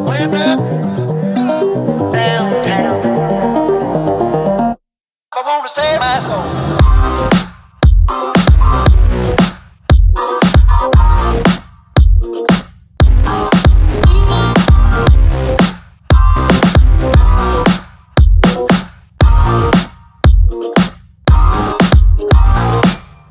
Went up downtown. I want to save my soul.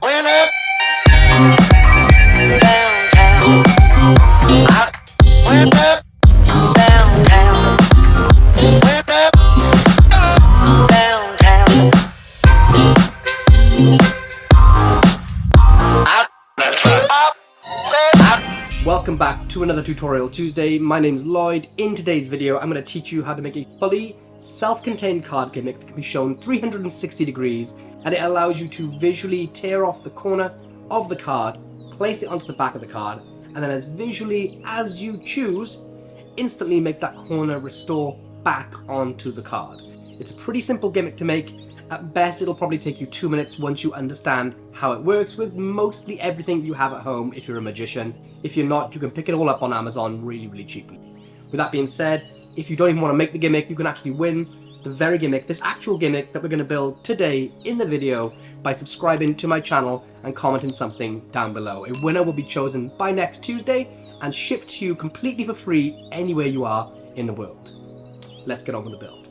Went up downtown. I went up downtown. Went up downtown. Welcome back to another Tutorial Tuesday. My name is Lloyd. In today's video, I'm going to teach you how to make a fully self-contained card gimmick that can be shown 360 degrees, and it allows you to visually tear off the corner of the card, place it onto the back of the card, and then as visually as you choose, instantly make that corner restore back onto the card. It's a pretty simple gimmick to make. At best, it'll probably take you 2 minutes once you understand how it works with mostly everything you have at home if you're a magician. If you're not, you can pick it all up on Amazon really cheaply. With that being said, if you don't even want to make the gimmick, you can actually win the very gimmick, this actual gimmick that we're going to build today in the video, by subscribing to my channel and commenting something down below. A winner will be chosen by next Tuesday and shipped to you completely for free anywhere you are in the world. Let's get on with the build.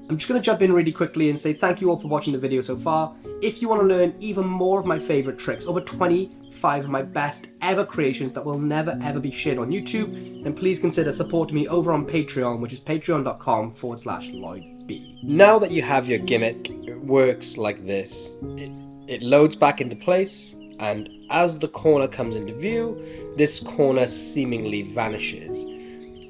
I'm just going to jump in really quickly and say thank you all for watching the video so far. If you want to learn even more of my favourite tricks, over 25 of my best ever creations that will never ever be shared on YouTube, then please consider supporting me over on Patreon, which is patreon.com/LloydB. Now that you have your gimmick, it works like this. It loads back into place, and as the corner comes into view, this corner seemingly vanishes.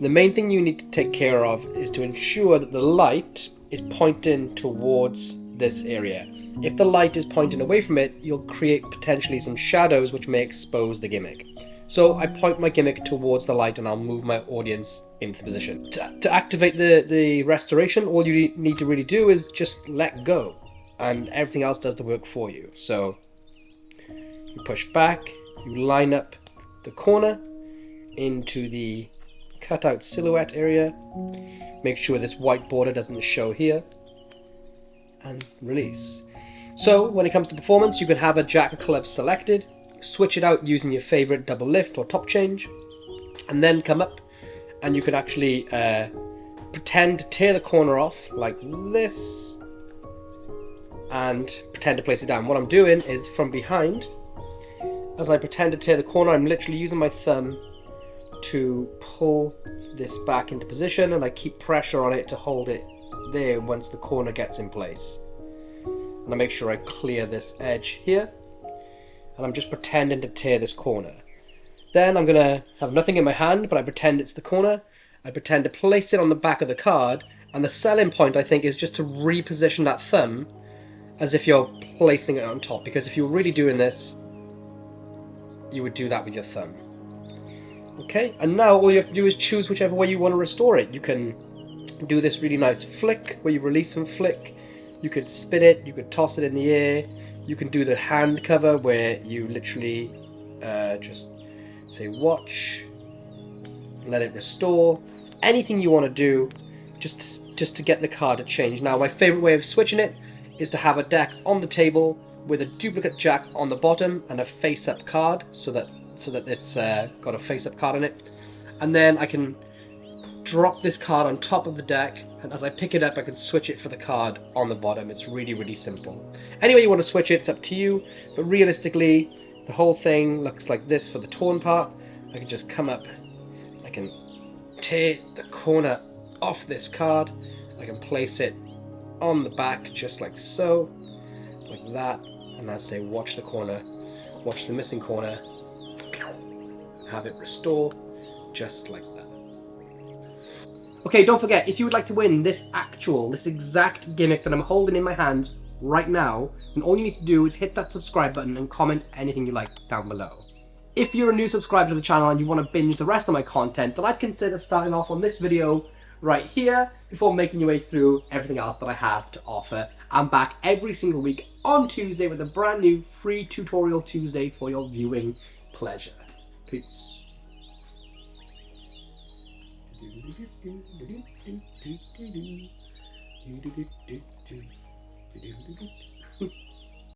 The main thing you need to take care of is to ensure that the light is pointing towards this area. If the light is pointing away from it, you'll create potentially some shadows which may expose the gimmick. So I point my gimmick towards the light and I'll move my audience into position. To activate the restoration, all you need to really do is just let go, and everything else does the work for you. So you push back, you line up the corner into the cutout silhouette area, make sure this white border doesn't show here, and release. So when it comes to performance, you can have a jack of clubs selected, switch it out using your favorite double lift or top change, and then come up and you can actually pretend to tear the corner off like this and pretend to place it down. What I'm doing is from behind, as I pretend to tear the corner, I'm literally using my thumb to pull this back into position, and I keep pressure on it to hold it there once the corner gets in place. And I make sure I clear this edge here, and I'm just pretending to tear this corner. Then I'm gonna have nothing in my hand, but I pretend it's the corner. I pretend to place it on the back of the card, and the selling point, I think, is just to reposition that thumb as if you're placing it on top, because if you were really doing this, you would do that with your thumb. Okay, and now all you have to do is choose whichever way you want to restore it. You can do this really nice flick where you release and flick. You could spin it, you could toss it in the air. You can do the hand cover where you literally just say watch, let it restore. Anything you want to do just to get the card to change. Now my favorite way of switching it is to have a deck on the table with a duplicate jack on the bottom and a face-up card so that it's got a face-up card in it, and then I can drop this card on top of the deck, and as I pick it up I can switch it for the card on the bottom. It's really simple. Anyway you want to switch it, it's up to you, but realistically the whole thing looks like this for the torn part. I can just come up, I can tear the corner off this card, I can place it on the back just like so, like that, and I say watch the corner, watch the missing corner, have it restore just like that. Okay, don't forget, if you would like to win this exact gimmick that I'm holding in my hands right now, then all you need to do is hit that subscribe button and comment anything you like down below. If you're a new subscriber to the channel and you want to binge the rest of my content, then I'd consider starting off on this video right here before making your way through everything else that I have to offer. I'm back every single week on Tuesday with a brand new free tutorial Tuesday for your viewing pleasure. Peace.